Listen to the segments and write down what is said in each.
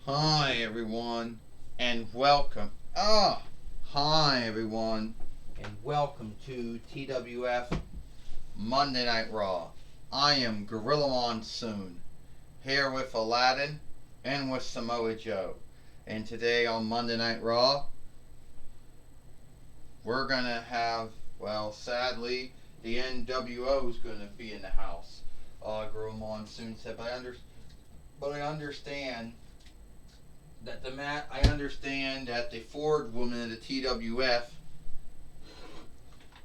Hi everyone, and welcome. Hi everyone, and welcome to TWF Monday Night Raw. I am Gorilla Monsoon, here with Aladdin and with Samoa Joe. And today on Monday Night Raw, we're gonna have, well, sadly, the NWO is gonna be in the house. Gorilla Monsoon said, but I understand I understand that the Ford woman of the TWF,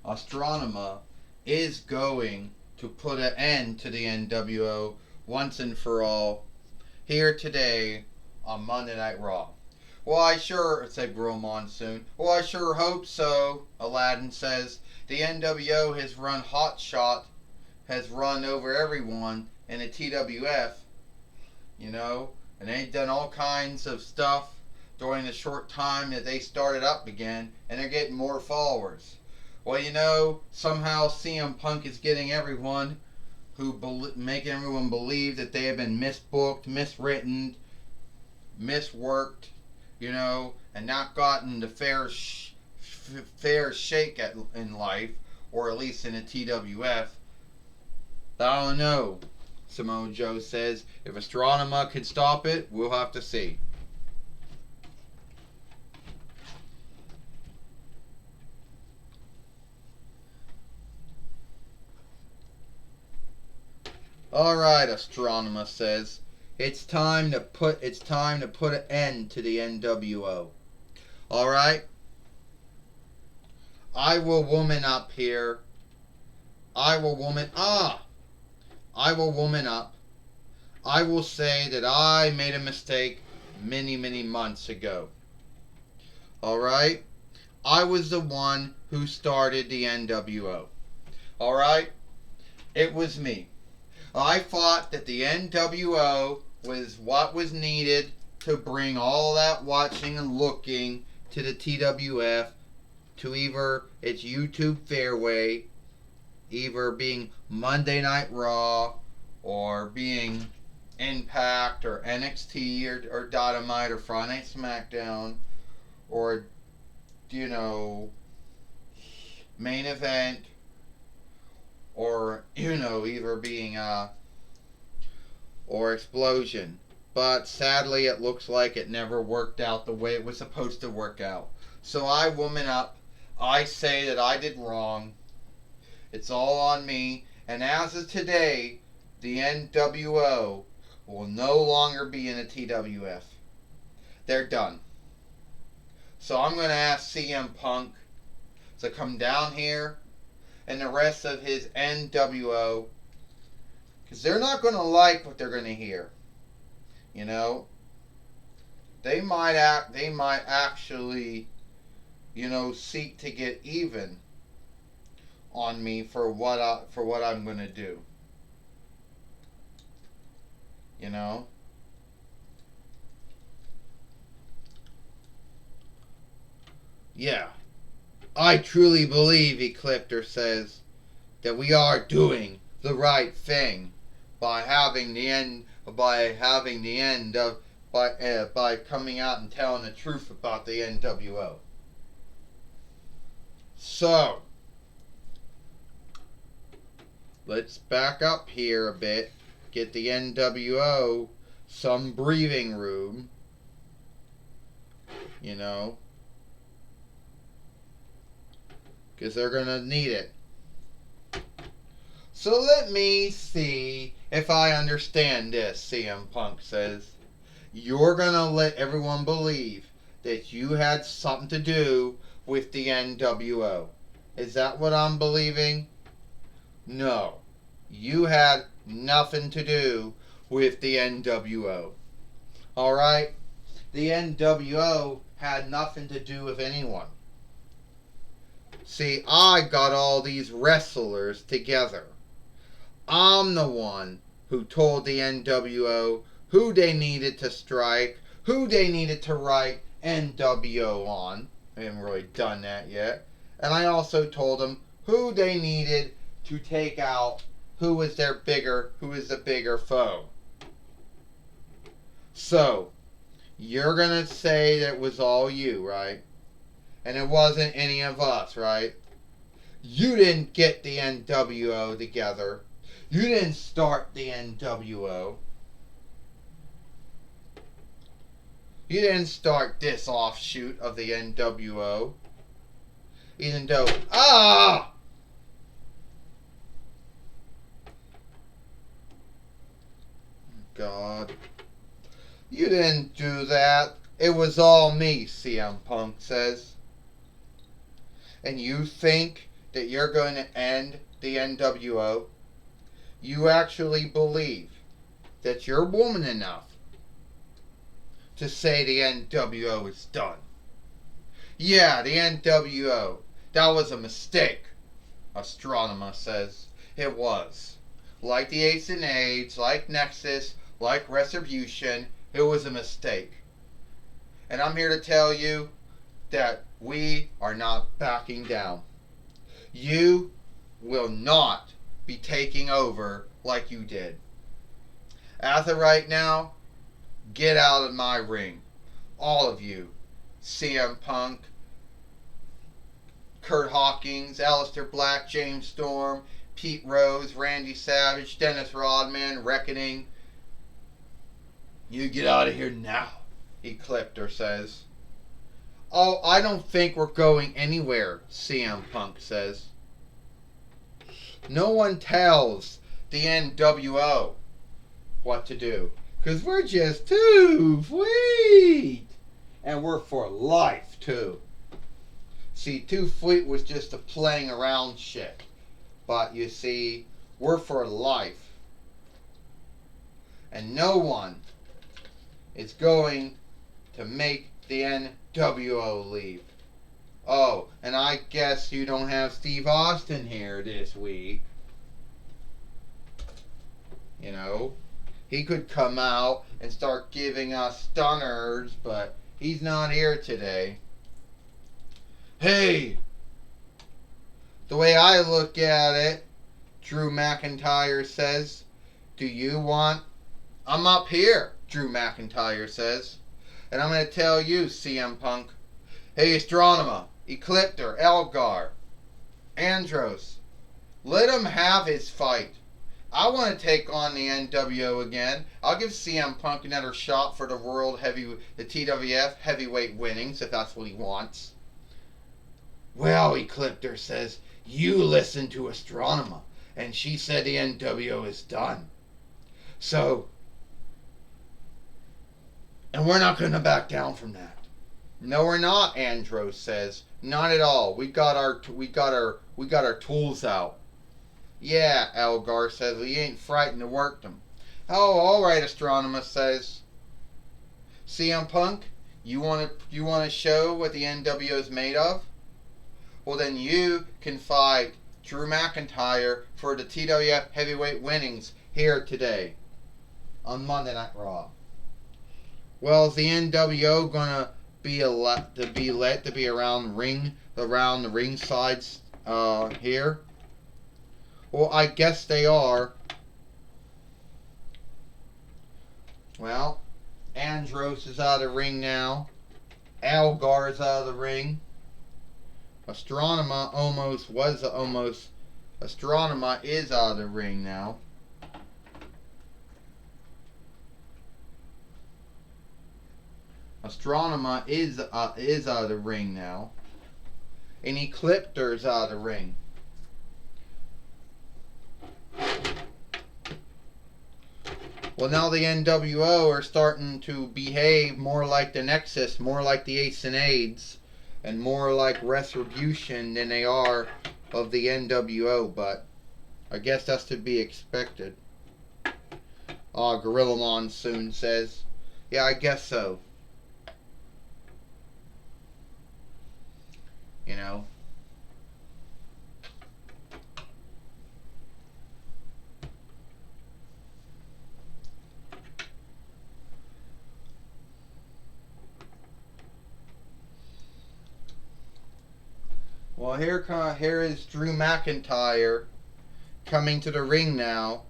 Astronema, is going to put an end to the NWO once and for all here today on Monday Night Raw. Well, I sure, said Grill Monsoon. Well, I sure hope so, Aladdin says. The NWO has run hotshot, has run over everyone in the TWF, you know, and they've done all kinds of stuff during the short time that they started up again, and they're getting more followers. Well, somehow CM Punk is getting everyone making everyone believe that they have been misbooked, miswritten, misworked, and not gotten the fair shake in life, or at least in the TWF. I don't know. Samoa Joe says, if Astronema can stop it, we'll have to see. Alright, Astronema says, it's time to put an end to the NWO. Alright? I will woman up here. I will woman up. I will say that I made a mistake many, many months ago. Alright? I was the one who started the NWO. Alright? It was me. I thought that the NWO was what was needed to bring all that watching and looking to the TWF, to either its YouTube fairway, either being Monday Night Raw, or being Impact, or NXT, or Dynamite, or Friday Night SmackDown, or, main event, or, either being, or Explosion. But sadly, it looks like it never worked out the way it was supposed to work out. So I woman up. I say that I did wrong. It's all on me. And as of today, the NWO will no longer be in the TWF. They're done. So I'm going to ask CM Punk to come down here and the rest of his NWO, because they're not going to like what they're going to hear. They might actually, seek to get even on me for what I'm going to do. Yeah. I truly believe, Ecliptor says, that we are doing the right thing by having the end of by coming out and telling the truth about the NWO. So, let's back up here a bit, get the NWO some breathing room, because they're going to need it. So let me see if I understand this, CM Punk says. You're going to let everyone believe that you had something to do with the NWO. Is that what I'm believing? No. You had nothing to do with the NWO. Alright? The NWO had nothing to do with anyone. See, I got all these wrestlers together. I'm the one who told the NWO who they needed to strike, who they needed to write NWO on. I haven't really done that yet. And I also told them who they needed to take out, who is the bigger foe. So, You're gonna say that it was all you, right? And it wasn't any of us, right? You didn't get the NWO together. You didn't start the NWO. You didn't start this offshoot of the NWO. Even though, God. You didn't do that. It was all me, CM Punk says. And you think that you're going to end the NWO? You actually believe that you're woman enough to say the NWO is done. Yeah, the NWO. That was a mistake, Astronema says. It was. Like the Ace and Aids, like Nexus, like Retribution, it was a mistake. And I'm here to tell you that we are not backing down. You will not be taking over like you did. As of right now, get out of my ring. All of you. CM Punk, Kurt Hawkins, Aleister Black, James Storm, Pete Rose, Randy Savage, Dennis Rodman, Reckoning. You get out of here now, Ecliptor says. Oh, I don't think we're going anywhere, CM Punk says. No one tells the NWO what to do, because we're just too sweet. And we're for life, too. See, Too Fleet was just a playing around shit. But you see, we're for life. And no one is going to make the NWO leave. Oh, and I guess you don't have Steve Austin here this week. You know, he could come out and start giving us stunners, but he's not here today. Hey! The way I look at it, Drew McIntyre says, do you want... I'm up here, Drew McIntyre says. And I'm going to tell you, CM Punk. Hey, Astronema, Ecliptor, Elgar, Andros. Let him have his fight. I want to take on the NWO again. I'll give CM Punk another shot for the the TWF heavyweight winnings, if that's what he wants. Well, Ecliptor says, you listen to Astronema, and she said the NWO is done. So, and we're not going to back down from that. No, we're not, Andros says. Not at all. We got our tools out. Yeah, Elgar says, we ain't frightened to work them. Oh, all right, Astronema says. CM Punk, you want to show what the NWO is made of? Well, then you can fight Drew McIntyre for the TWF heavyweight winnings here today on Monday Night Raw. Well, is the NWO gonna be let to be around the ring sides here? Well, I guess they are. Well, Andros is out of the ring now. Algar is out of the ring. Astronema Astronema is out of the ring now. Astronema is out of the ring now. And Ecliptor's out of the ring. Well, now the NWO are starting to behave more like the Nexus, more like the Ace and Aids, and more like Retribution than they are of the NWO, but I guess that's to be expected. Gorilla Monsoon says, yeah, I guess so. You know. Well, here is Drew McIntyre coming to the ring now.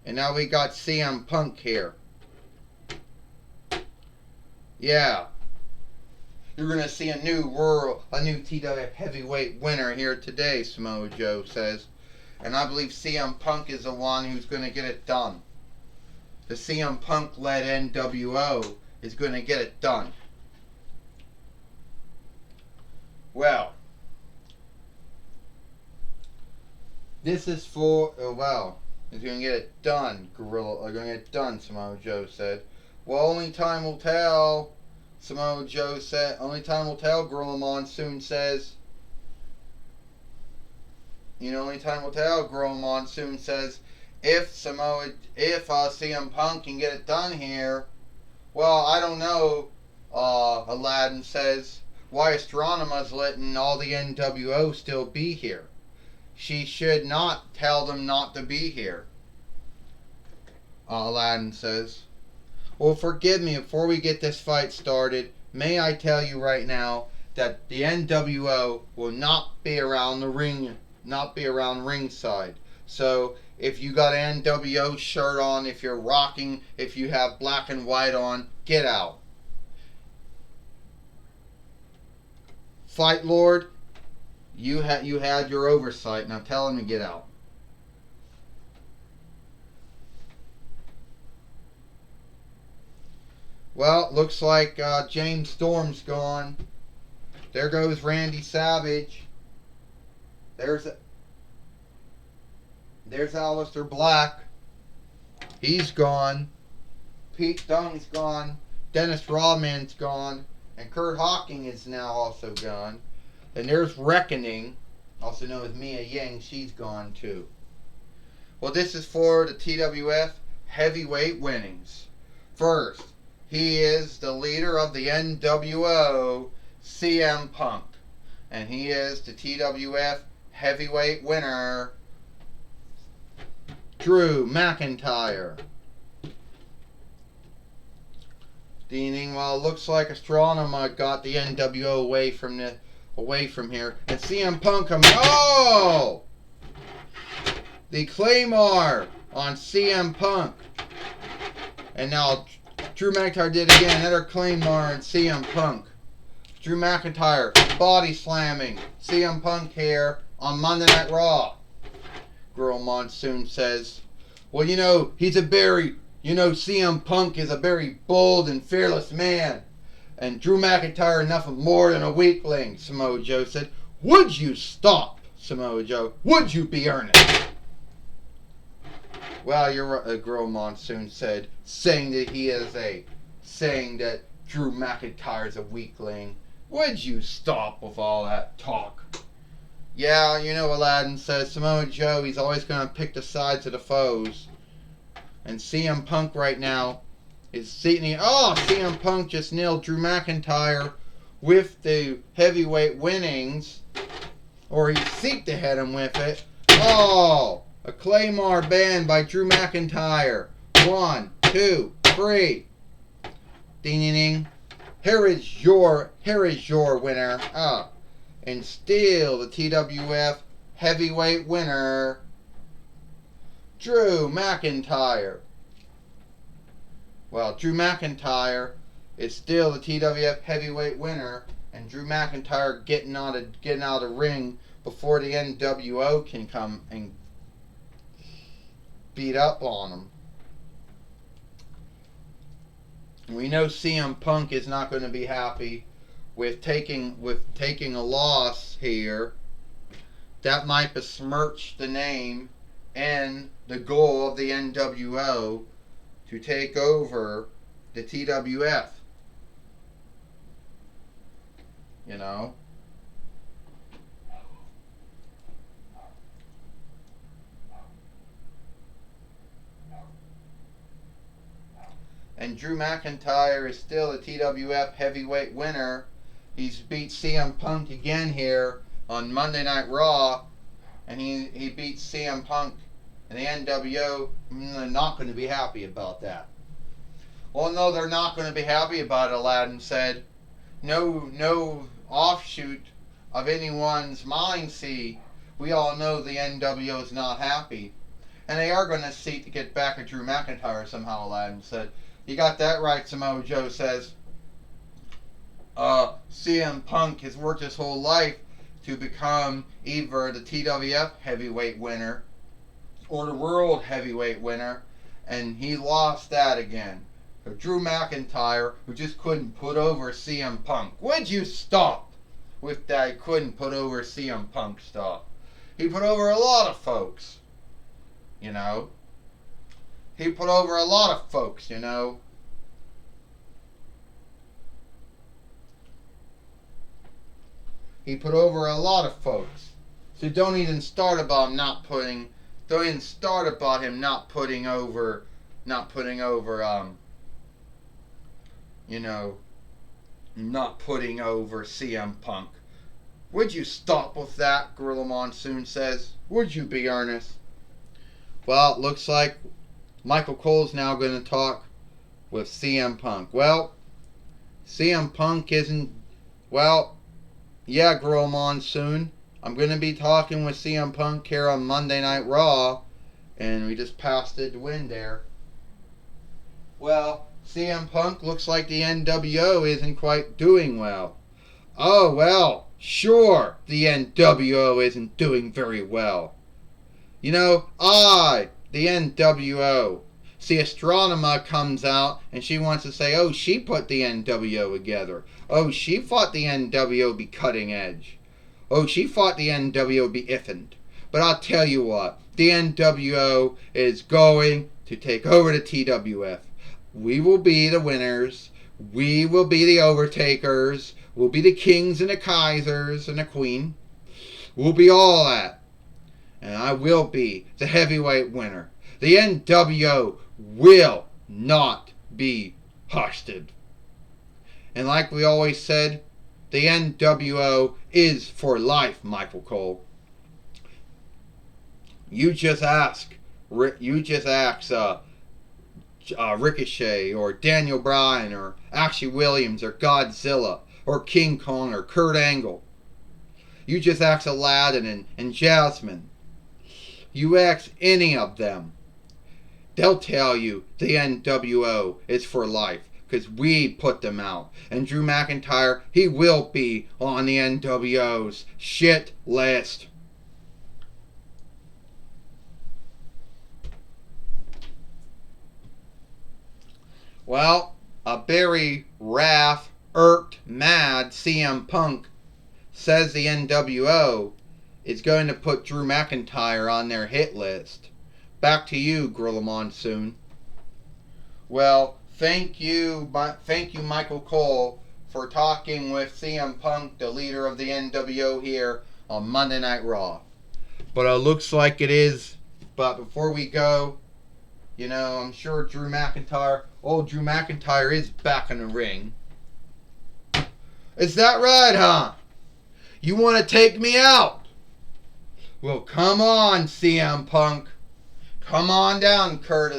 And now we got CM Punk here. Yeah. You're going to see a new TWF heavyweight winner here today, Samoa Joe says. And I believe CM Punk is the one who's going to get it done. The CM Punk-led NWO is going to get it done. Well, this is for, it's going to get it done, Gorilla. Going to get it done, Samoa Joe said. Well, only time will tell, Samoa Joe said. Only time will tell, Gorilla Monsoon says. Only time will tell, Gorilla Monsoon says. If CM Punk can get it done here, well, I don't know, Aladdin says. Why Astronema's letting all the NWO still be here? She should not tell them not to be here, Aladdin says. Well, forgive me, before we get this fight started, may I tell you right now that the NWO will not be around the ring, not be around ringside. So, if you got an NWO shirt on, if you're rocking, if you have black and white on, get out. Fight Lord, you had your oversight. Now tell him to get out. Well, looks like James Storm's gone. There goes Randy Savage. There's Aleister Black. He's gone. Pete Dunne's gone. Dennis Rodman's gone. And Kurt Hawking is now also gone. And there's Reckoning, also known as Mia Ying. She's gone too. Well, this is for the TWF heavyweight winnings. First, he is the leader of the NWO, CM Punk. And he is the TWF heavyweight winner, Drew McIntyre. Deaning, well, it looks like Astronema got the NWO away from here. And CM Punk coming. Oh! The Claymore on CM Punk. And now Drew McIntyre did again. Another Claymore on CM Punk. Drew McIntyre body slamming CM Punk here on Monday Night Raw. Girl Monsoon says, well, CM Punk is a very bold and fearless man. And Drew McIntyre nothing more than a weakling, Samoa Joe said. Would you stop, Samoa Joe? Would you be earnest? Well, you're right, Girl Monsoon said, saying that Drew McIntyre's a weakling. Would you stop with all that talk? Yeah, Aladdin says, Samoa Joe, he's always going to pick the sides of the foes. And CM Punk right now is seeing. Oh, CM Punk just nailed Drew McIntyre with the heavyweight winnings. Or he seeked to hit him with it. Oh, a Claymore banned by Drew McIntyre. 1, 2, 3. Ding ding ding. Here is your winner. And still the TWF heavyweight winner, Drew McIntyre. Well, Drew McIntyre is still the TWF heavyweight winner, and Drew McIntyre getting out of the ring before the NWO can come and beat up on him. We know CM Punk is not going to be happy with taking a loss here. That might besmirch the name and the goal of the NWO to take over the TWF. And Drew McIntyre is still the TWF heavyweight winner. He's beat CM Punk again here on Monday Night Raw. And he beat CM Punk. And the NWO, they're not going to be happy about that. Well, no, they're not going to be happy about it, Aladdin said. No offshoot of anyone's mind, see. We all know the NWO is not happy. And they are going to seek to get back at Drew McIntyre somehow, Aladdin said. You got that right, Samoa Joe says. CM Punk has worked his whole life to become either the TWF heavyweight winner or the world heavyweight winner, and he lost that again. So Drew McIntyre, who just couldn't put over CM Punk. Would you stop with that couldn't put over CM Punk stuff? He put over a lot of folks, you know. He put over a lot of folks, you know. He put over a lot of folks. So don't even start about not putting over, you know, not putting over CM Punk. Would you stop with that, Gorilla Monsoon says. Would you be earnest? Well, it looks like Michael Cole's now going to talk with CM Punk. Well, CM Punk isn't, well, yeah, Gorilla Monsoon. I'm going to be talking with CM Punk here on Monday Night Raw, and we just passed the wind there. Well, CM Punk looks like the NWO isn't quite doing well. Oh, well, sure, the NWO isn't doing very well. You know, the NWO. See, Astronema comes out and she wants to say, oh, she put the NWO together. Oh, she thought the NWO be cutting edge. Oh, she thought the NWO be iffin'. But I'll tell you what, the NWO is going to take over the TWF. We will be the winners. We will be the overtakers. We'll be the kings and the kaisers and the queen. We'll be all that. And I will be the heavyweight winner. The NWO will not be hosted. And like we always said, the NWO is for life, Michael Cole. You just ask Ricochet or Daniel Bryan or Ashley Williams or Godzilla or King Kong or Kurt Angle. You just ask Aladdin and Jasmine. You ask any of them. They'll tell you the NWO is for life because we put them out. And Drew McIntyre, he will be on the NWO's shit list. Well, a very wrath, irked, mad CM Punk says the NWO is going to put Drew McIntyre on their hit list. Back to you, Gorilla Monsoon. Well, thank you, Michael Cole, for talking with CM Punk, the leader of the NWO here on Monday Night Raw. But it looks like it is. But before we go, you know, I'm sure old Drew McIntyre is back in the ring. Is that right, huh? You want to take me out? Well, come on, CM Punk. Come on down, Kurt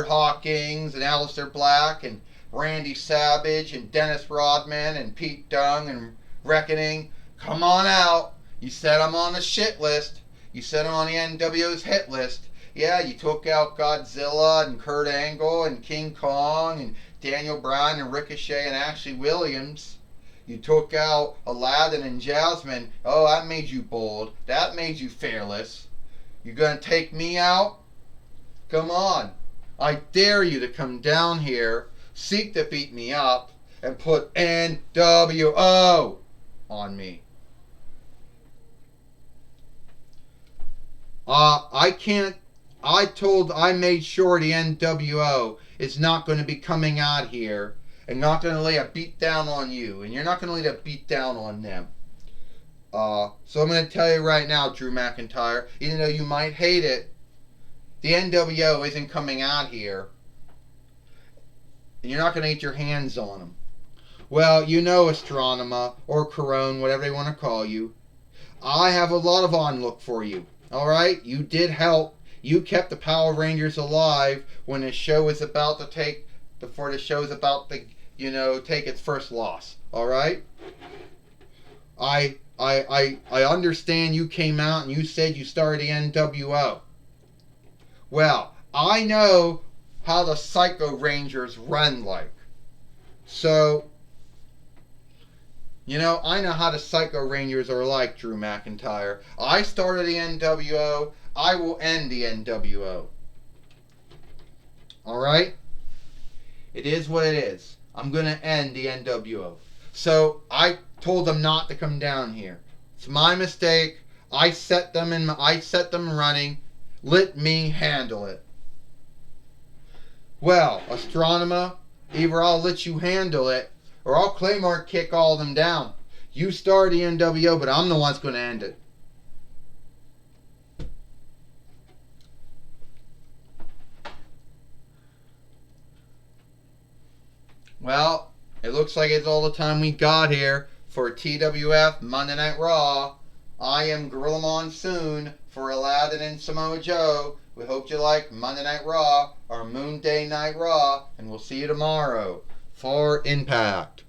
Hawkins and Aleister Black and Randy Savage and Dennis Rodman and Pete Dunne and Reckoning. Come on out. You said I'm on the shit list. You said I'm on the NWO's hit list. Yeah, you took out Godzilla and Kurt Angle and King Kong and Daniel Bryan and Ricochet and Ashley Williams. You took out Aladdin and Jasmine. Oh, that made you bold. That made you fearless. You gonna take me out? Come on. I dare you to come down here, seek to beat me up, and put NWO on me. I made sure the NWO is not going to be coming out here and not going to lay a beat down on you, and you're not going to lay a beat down on them. So I'm going to tell you right now, Drew McIntyre, even though you might hate it, the NWO isn't coming out here, and you're not going to get your hands on them. Well, you know, Astronema or Corone, whatever they want to call you, I have a lot of onlook for you. All right, you did help. You kept the Power Rangers alive when the show was about to take its first loss. All right. I understand you came out and you said you started the NWO. Well, I know how the Psycho Rangers run like. So You know, I know how the Psycho Rangers are like, Drew McIntyre. I started the NWO. I will end the NWO. Alright? It is what it is. I'm going to end the NWO. So, I told them not to come down here. It's my mistake. I set them running. Let me handle it. Well, Astronema, either I'll let you handle it, or I'll Claymore kick all of them down. You start the NWO, but I'm the one that's going to end it. Well, it looks like it's all the time we got here for TWF Monday Night Raw. I am Gorilla Monsoon for Aladdin and Samoa Joe. We hope you like Monday Night Raw or Moon Day Night Raw, and we'll see you tomorrow for Impact.